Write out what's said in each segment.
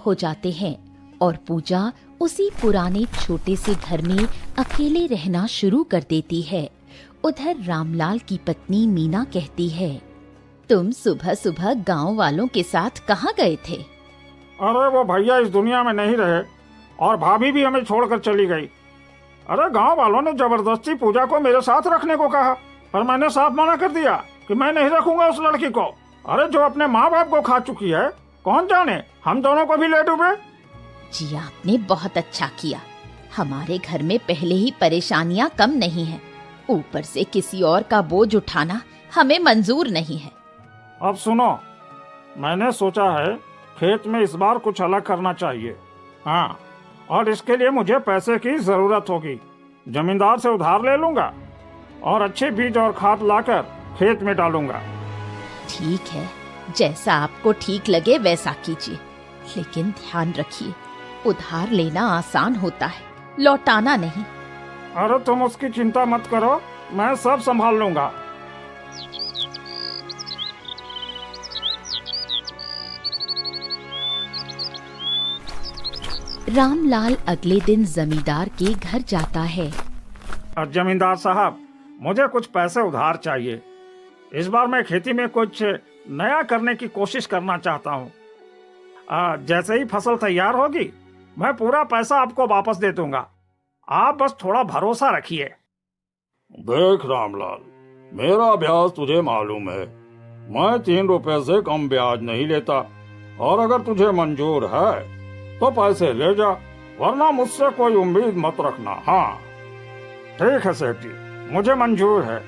हो जाते हैं और पूजा उसी पुराने छोटे से घर में अकेले रहना शुरू कर देती है। उधर रामलाल की पत्नी मीना कहती है, तुम सुबह सुबह गांव वालों के साथ कहाँ गए थे? अरे वो भैया इस दुनिया में नहीं रहे और भाभी भी हमें छोड़कर चली गई। अरे गांव वालों ने जबरदस्ती पूजा को मेरे साथ रखने को कहा, पर मैंने साफ मना कर दिया कि मैं नहीं रखूंगा उस लड़की को। अरे जो अपने माँ बाप को खा चुकी है, कौन जाने हम दोनों को भी ले डूबे। जी आपने बहुत अच्छा किया। हमारे घर में पहले ही परेशानियां कम नहीं है, ऊपर से किसी और का बोझ उठाना हमें मंजूर नहीं है। अब सुनो, मैंने सोचा है खेत में इस बार कुछ अलग करना चाहिए। हाँ, और इसके लिए मुझे पैसे की जरूरत होगी। जमींदार से उधार ले लूंगा और अच्छे बीज और खाद लाकर खेत में डालूंगा। ठीक है, जैसा आपको ठीक लगे वैसा कीजिए, लेकिन ध्यान रखिए उधार लेना आसान होता है, लौटाना नहीं। अरे तुम उसकी चिंता मत करो, मैं सब संभाल लूंगा। रामलाल अगले दिन जमींदार के घर जाता है। जमींदार साहब, मुझे कुछ पैसे उधार चाहिए। इस बार मैं खेती में कुछ नया करने की कोशिश करना चाहता हूँ। जैसे ही फसल तैयार होगी मैं पूरा पैसा आपको वापस दे दूंगा। आप बस थोड़ा भरोसा रखिए। देख रामलाल, मेरा ब्याज तुझे मालूम है, मैं 3 रुपए से कम ब्याज नहीं लेता, और अगर तुझे मंजूर है तो पैसे ले जा, वरना मुझसे कोई उम्मीद मत रखना। हाँ ठीक है सेठ जी, मुझे मंजूर है।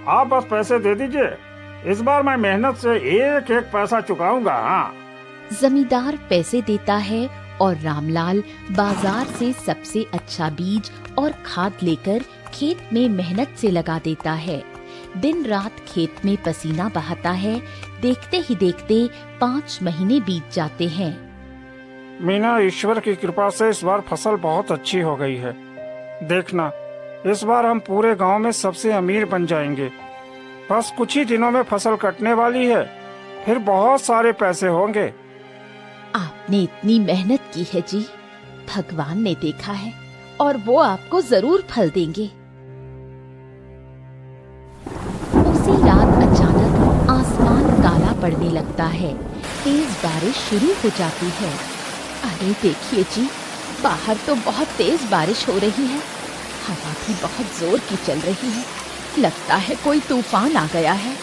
आप बस पैसे दे दीजिए, इस बार मैं मेहनत से एक एक पैसा चुकाऊंगा। हाँ। जमींदार पैसे देता है और रामलाल बाजार से सबसे अच्छा बीज और खाद लेकर खेत में मेहनत से लगा देता है। दिन रात खेत में पसीना बहाता है। देखते ही देखते 5 महीने बीत जाते हैं। मीना, ईश्वर की कृपा से इस बार फसल बहुत अच्छी हो गई है। देखना, इस बार हम पूरे गांव में सबसे अमीर बन जाएंगे। बस कुछ ही दिनों में फसल कटने वाली है, फिर बहुत सारे पैसे होंगे। आपने इतनी मेहनत की है जी, भगवान ने देखा है और वो आपको जरूर फल देंगे। उसी रात अचानक आसमान काला पड़ने लगता है, तेज बारिश शुरू हो जाती है। अरे देखिए जी, बाहर तो बहुत तेज बारिश हो रही है, हवा भी बहुत जोर की चल रही है। लगता है कोई तूफान आ गया है।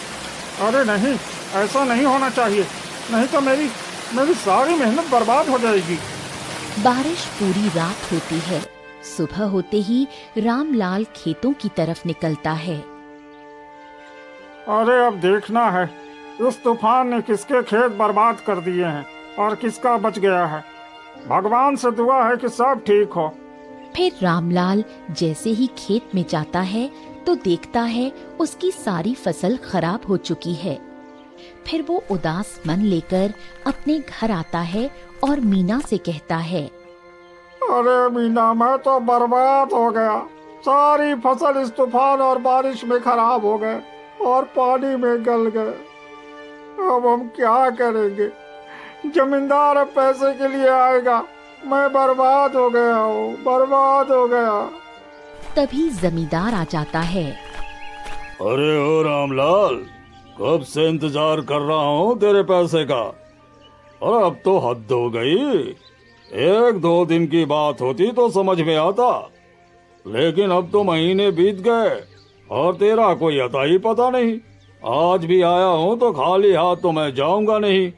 अरे नहीं, ऐसा नहीं होना चाहिए, नहीं तो मेरी सारी मेहनत बर्बाद हो जाएगी। बारिश पूरी रात होती है। सुबह होते ही रामलाल खेतों की तरफ निकलता है। अरे अब देखना है इस तूफान ने किसके खेत बर्बाद कर दिए हैं और किसका बच गया है। भगवान से दुआ है कि सब ठीक हो। फिर रामलाल जैसे ही खेत में जाता है तो देखता है उसकी सारी फसल खराब हो चुकी है। फिर वो उदास मन लेकर अपने घर आता है और मीना से कहता है, अरे मीना, मैं तो बर्बाद हो गया। सारी फसल इस तूफान और बारिश में खराब हो गए और पानी में गल गए। अब हम क्या करेंगे? जमींदार अब पैसे के लिए आएगा। मैं बर्बाद हो गया हूँ, बर्बाद हो गया। तभी जमींदार आ जाता है। अरे ओ रामलाल, कब से इंतजार कर रहा हूँ तेरे पैसे का, और अब तो हद हो गई। 1-2 दिन की बात होती तो समझ में आता, लेकिन अब तो महीने बीत गए और तेरा कोई अता ही पता नहीं। आज भी आया हूँ तो खाली हाथ तो मैं जाऊंगा नहीं।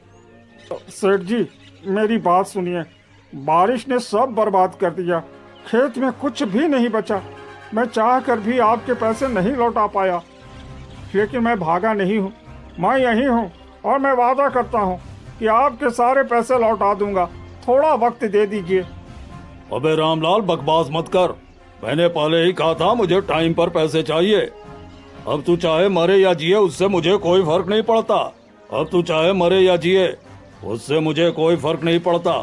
सेठ जी, मेरी बात सुनिए। बारिश ने सब बर्बाद कर दिया, खेत में कुछ भी नहीं बचा। मैं चाह कर भी आपके पैसे नहीं लौटा पाया, लेकिन मैं भागा नहीं हूँ, मैं यही हूँ और मैं वादा करता हूँ कि आपके सारे पैसे लौटा दूंगा। थोड़ा वक्त दे दीजिए। अबे रामलाल, बकवास मत कर। मैंने पहले ही कहा था मुझे टाइम पर पैसे चाहिए। अब तू चाहे मरे या जिए, उससे मुझे कोई फर्क नहीं पड़ता। अब तू चाहे मरे या जिए, उससे मुझे कोई फर्क नहीं पड़ता।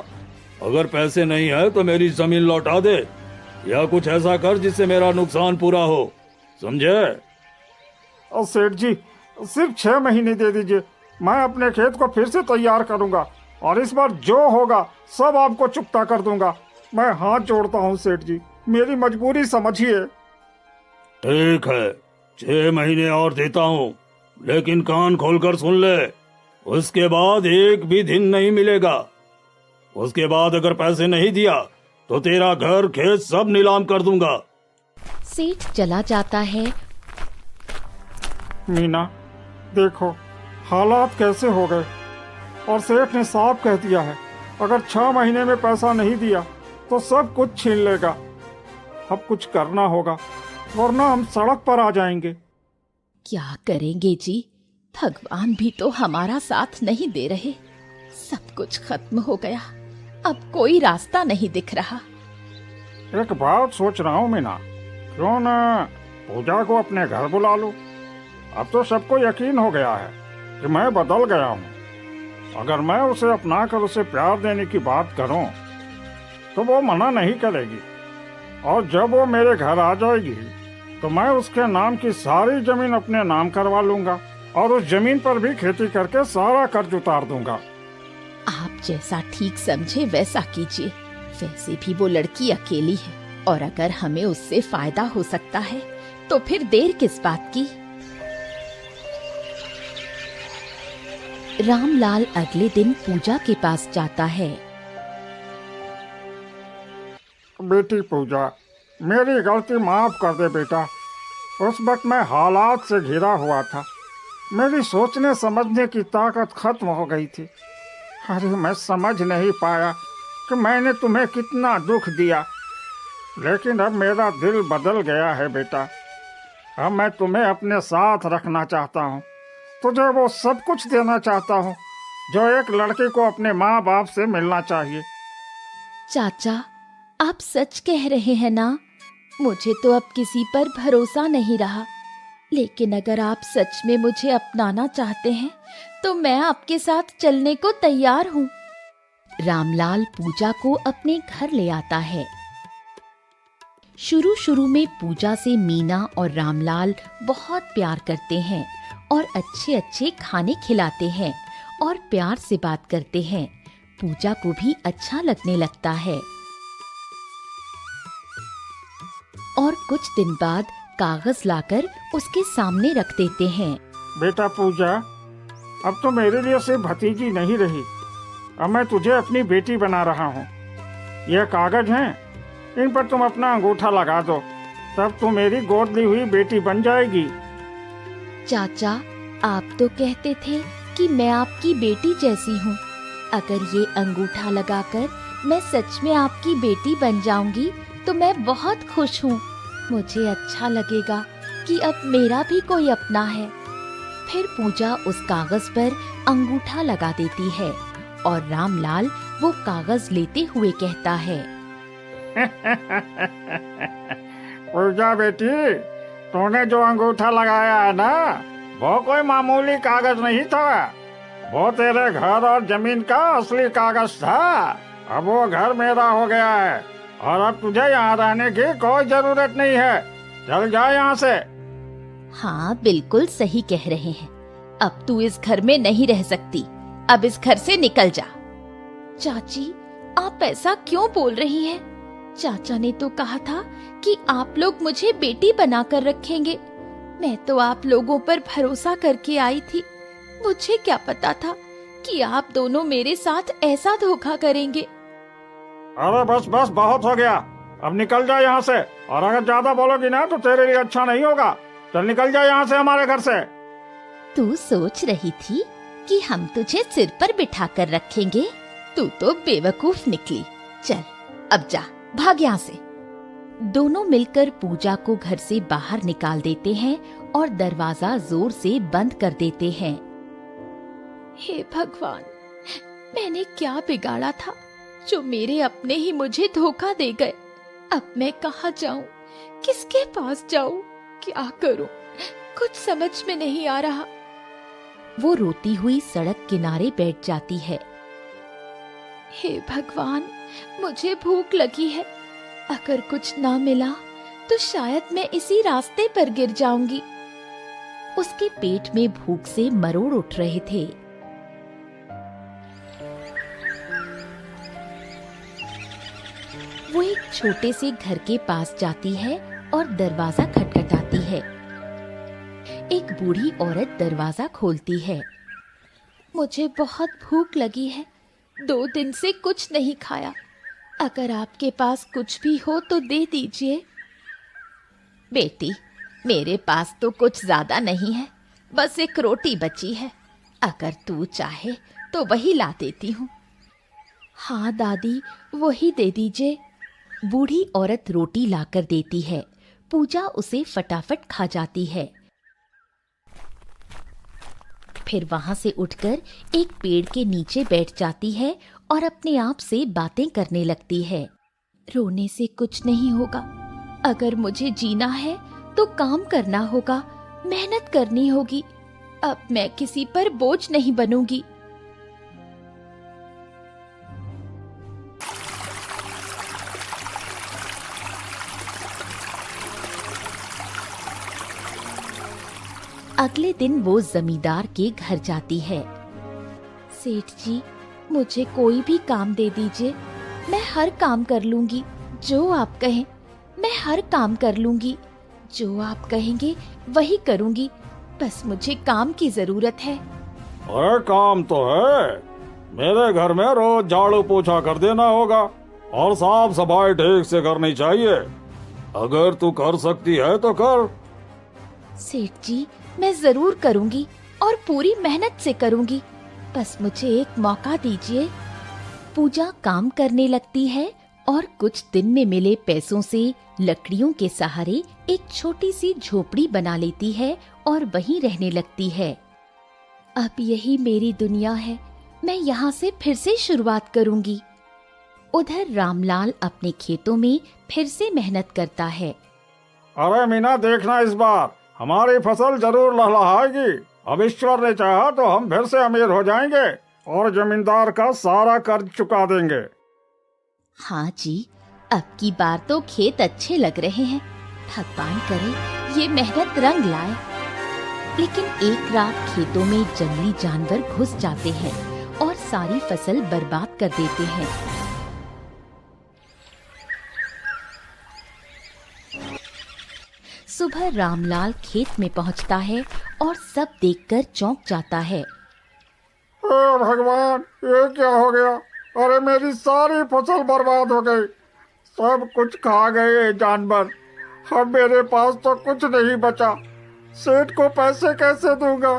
अगर पैसे नहीं है तो मेरी जमीन लौटा दे, या कुछ ऐसा कर जिससे मेरा नुकसान पूरा हो, समझे? और सेठ जी, सिर्फ 6 महीने दे दीजिए, मैं अपने खेत को फिर से तैयार करूंगा। और इस बार जो होगा सब आपको चुकता कर दूंगा। मैं हाथ जोड़ता हूँ सेठ जी, मेरी मजबूरी समझिए। ठीक है, 6 महीने और देता हूँ, लेकिन कान खोलकर सुन ले, उसके बाद एक भी दिन नहीं मिलेगा। उसके बाद अगर पैसे नहीं दिया तो तेरा घर खेत सब नीलाम कर दूंगा। सेठ चला जाता है। मीना, देखो हालात कैसे हो गए, और सेठ ने साफ कह दिया है अगर 6 महीने में पैसा नहीं दिया तो सब कुछ छीन लेगा। अब कुछ करना होगा वरना हम सड़क पर आ जाएंगे। क्या करेंगे जी, भगवान भी तो हमारा साथ नहीं दे रहे। सब कुछ खत्म हो गया, अब कोई रास्ता नहीं दिख रहा। एक बात सोच रहा हूँ मीना, क्यों ना पूजा को अपने घर बुला लूं। अब तो सबको यकीन हो गया है कि मैं बदल गया हूँ। अगर मैं उसे अपना कर उसे प्यार देने की बात करूँ तो वो मना नहीं करेगी, और जब वो मेरे घर आ जाएगी तो मैं उसके नाम की सारी जमीन अपने नाम करवा लूंगा और उस जमीन पर भी खेती करके सारा कर्ज उतार दूंगा। आप जैसा ठीक समझे वैसा कीजिए। वैसे भी वो लड़की अकेली है, और अगर हमें उससे फायदा हो सकता है तो फिर देर किस बात की। रामलाल अगले दिन पूजा के पास जाता है। बेटी पूजा, मेरी गलती माफ कर दे बेटा। उस वक्त मैं हालात से घिरा हुआ था, मेरी सोचने समझने की ताकत खत्म हो गई थी। अरे मैं समझ नहीं पाया कि मैंने तुम्हें कितना दुख दिया, लेकिन अब मेरा दिल बदल गया है बेटा। अब मैं तुम्हें अपने साथ रखना चाहता हूँ, तुझे वो सब कुछ देना चाहता हूँ जो एक लड़के को अपने माँ बाप से मिलना चाहिए। चाचा, आप सच कह रहे हैं ना? मुझे तो अब किसी पर भरोसा नहीं रहा, लेकिन अगर आप सच में मुझे अपनाना चाहते हैं तो मैं आपके साथ चलने को तैयार हूँ। रामलाल पूजा को अपने घर ले आता है। शुरू में पूजा से मीना और रामलाल बहुत प्यार करते हैं और अच्छे अच्छे खाने खिलाते हैं और प्यार से बात करते हैं। पूजा को भी अच्छा लगने लगता है। और कुछ दिन बाद कागज लाकर उसके सामने रख देते हैं। बेटा पूजा, अब तो मेरे लिए सिर्फ भतीजी नहीं रही, अब मैं तुझे अपनी बेटी बना रहा हूँ। यह कागज हैं, इन पर तुम अपना अंगूठा लगा दो, तब तू मेरी गोद ली हुई बेटी बन जाएगी। चाचा, आप तो कहते थे कि मैं आपकी बेटी जैसी हूँ। अगर ये अंगूठा लगाकर मैं सच में आपकी बेटी बन जाऊंगी तो मैं बहुत खुश हूँ। मुझे अच्छा लगेगा कि अब मेरा भी कोई अपना है। फिर पूजा उस कागज पर अंगूठा लगा देती है और रामलाल वो कागज लेते हुए कहता है, पूजा बेटी, तूने जो अंगूठा लगाया है ना, वो कोई मामूली कागज नहीं था, वो तेरे घर और जमीन का असली कागज था। अब वो घर मेरा हो गया है और अब तुझे यहाँ रहने की कोई जरूरत नहीं है। चल जा यहाँ से। हाँ, बिल्कुल सही कह रहे हैं। अब तू इस घर में नहीं रह सकती, अब इस घर से निकल जा। चाची, आप ऐसा क्यों बोल रही हैं? चाचा ने तो कहा था कि आप लोग मुझे बेटी बनाकर रखेंगे। मैं तो आप लोगों पर भरोसा करके आई थी। मुझे क्या पता था कि आप दोनों मेरे साथ ऐसा धोखा करेंगे। अरे बस बस, बहुत हो गया, अब निकल जा यहाँ से। और अगर ज्यादा बोलोगी ना तो तेरे लिए अच्छा नहीं होगा। चल निकल जा यहाँ से, हमारे घर से। तू सोच रही थी कि हम तुझे सिर पर बिठा कर रखेंगे? तू तो बेवकूफ निकली। चल अब जा, भाग यहाँ से। दोनों मिलकर पूजा को घर से बाहर निकाल देते हैं और दरवाजा जोर से बंद कर देते हैं। हे भगवान, मैंने क्या बिगाड़ा था जो मेरे अपने ही मुझे धोखा दे गए। अब मैं कहाँ जाऊं, किसके पास जाऊं, क्या करूं, कुछ समझ में नहीं आ रहा। वो रोती हुई सड़क किनारे बैठ जाती है। हे भगवान, मुझे भूख लगी है। अगर कुछ ना मिला तो शायद मैं इसी रास्ते पर गिर जाऊंगी। उसके पेट में भूख से मरोड़ उठ रहे थे। वो एक छोटे से घर के पास जाती है और दरवाजा खटखटाती है। एक बूढ़ी औरत दरवाजा खोलती है। मुझे बहुत भूख लगी है, 2 दिन से कुछ नहीं खाया। अगर आपके पास कुछ भी हो तो दे दीजिए। बेटी, मेरे पास तो कुछ ज्यादा नहीं है, बस एक रोटी बची है। अगर तू चाहे तो वही ला देती हूँ। हाँ दादी, वही दे दीजिए। बूढ़ी औरत रोटी लाकर देती है। पूजा उसे फटाफट खा जाती है। फिर वहां से उठकर एक पेड़ के नीचे बैठ जाती है और अपने आप से बातें करने लगती है। रोने से कुछ नहीं होगा। अगर मुझे जीना है तो काम करना होगा, मेहनत करनी होगी। अब मैं किसी पर बोझ नहीं बनूंगी। अगले दिन वो जमींदार के घर जाती है। सेठ जी, मुझे कोई भी काम दे दीजिए, मैं हर काम कर लूंगी। जो आप कहें मैं हर काम कर लूंगी। जो आप कहेंगे वही करूंगी। बस मुझे काम की जरूरत है। अरे काम तो है, मेरे घर में रोज झाड़ू पोछा कर देना होगा और साफ सफाई ठीक से करनी चाहिए। अगर तू कर सकती है तो कर। सेठ जी, मैं जरूर करूंगी और पूरी मेहनत से करूंगी। बस मुझे एक मौका दीजिए। पूजा काम करने लगती है और कुछ दिन में मिले पैसों से लकड़ियों के सहारे एक छोटी सी झोपड़ी बना लेती है और वहीं रहने लगती है। अब यही मेरी दुनिया है, मैं यहाँ से फिर से शुरुआत करूंगी। उधर रामलाल अपने खेतों में फिर से मेहनत करता है। अरे मीना, देखना इस बार हमारी फसल जरूर लहलहाएगी। अब ईश्वर ने चाहा तो हम फिर से अमीर हो जाएंगे और जमींदार का सारा कर्ज चुका देंगे। हाँ जी, अब की बार तो खेत अच्छे लग रहे हैं। भगवान करे ये मेहनत रंग लाए। लेकिन एक रात खेतों में जंगली जानवर घुस जाते हैं और सारी फसल बर्बाद कर देते हैं। सुबह रामलाल खेत में पहुंचता है और सब देखकर चौंक जाता है। हे भगवान, ये क्या हो गया? अरे मेरी सारी फसल बर्बाद हो गई। सब कुछ खा गए ये जानवर। अब मेरे पास तो कुछ नहीं बचा। सेठ को पैसे कैसे दूंगा?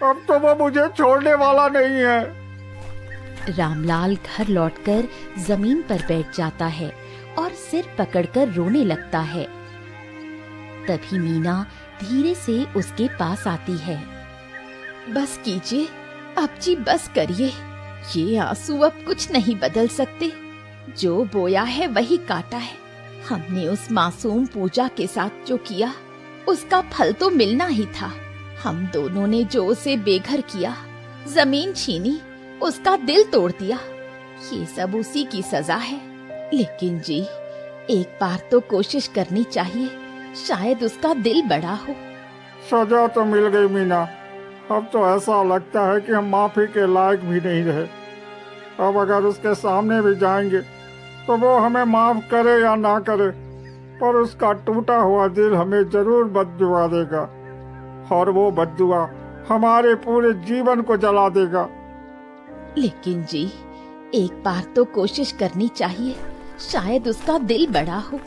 अब तो वो मुझे छोड़ने वाला नहीं है। रामलाल घर लौटकर जमीन पर बैठ जाता है और सिर पकड़कर रोने लगता है। तभी मीना धीरे से उसके पास आती है। बस कीजिए, अब जी बस करिए। ये आंसू अब कुछ नहीं बदल सकते। जो बोया है वही काटा है। हमने उस मासूम पूजा के साथ जो किया उसका फल तो मिलना ही था। हम दोनों ने जो उसे बेघर किया, जमीन छीनी, उसका दिल तोड़ दिया, ये सब उसी की सजा है। लेकिन जी, एक बार तो कोशिश करनी चाहिए, शायद उसका दिल बड़ा हो। सजा तो मिल गई मीना। अब तो ऐसा लगता है कि हम माफी के लायक भी नहीं रहे। अब अगर उसके सामने भी जाएंगे तो वो हमें माफ करे या ना करे, पर उसका टूटा हुआ दिल हमें जरूर बद्दुआ देगा और वो बद्दुआ हमारे पूरे जीवन को जला देगा। लेकिन जी, एक बार तो कोशिश करनी चाहिए, शायद उसका दिल बड़ा हो।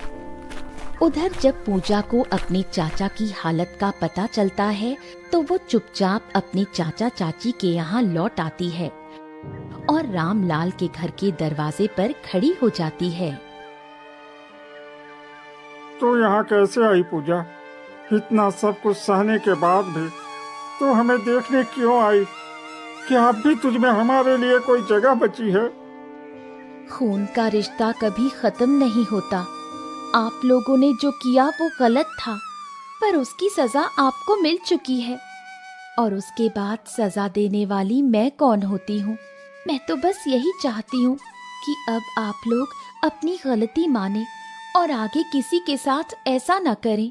उधर जब पूजा को अपने चाचा की हालत का पता चलता है तो वो चुपचाप अपने चाचा चाची के यहाँ लौट आती है और रामलाल के घर के दरवाजे पर खड़ी हो जाती है। तू यहाँ कैसे आई पूजा? इतना सब कुछ सहने के बाद भी तू हमें देखने क्यों आई? क्या अब भी तुझ में हमारे लिए कोई जगह बची है? खून का रिश्ता कभी खत्म नहीं होता। आप लोगों ने जो किया वो गलत था, पर उसकी सजा आपको मिल चुकी है और उसके बाद सजा देने वाली मैं कौन होती हूँ? मैं तो बस यही चाहती हूँ कि अब आप लोग अपनी गलती माने और आगे किसी के साथ ऐसा न करें।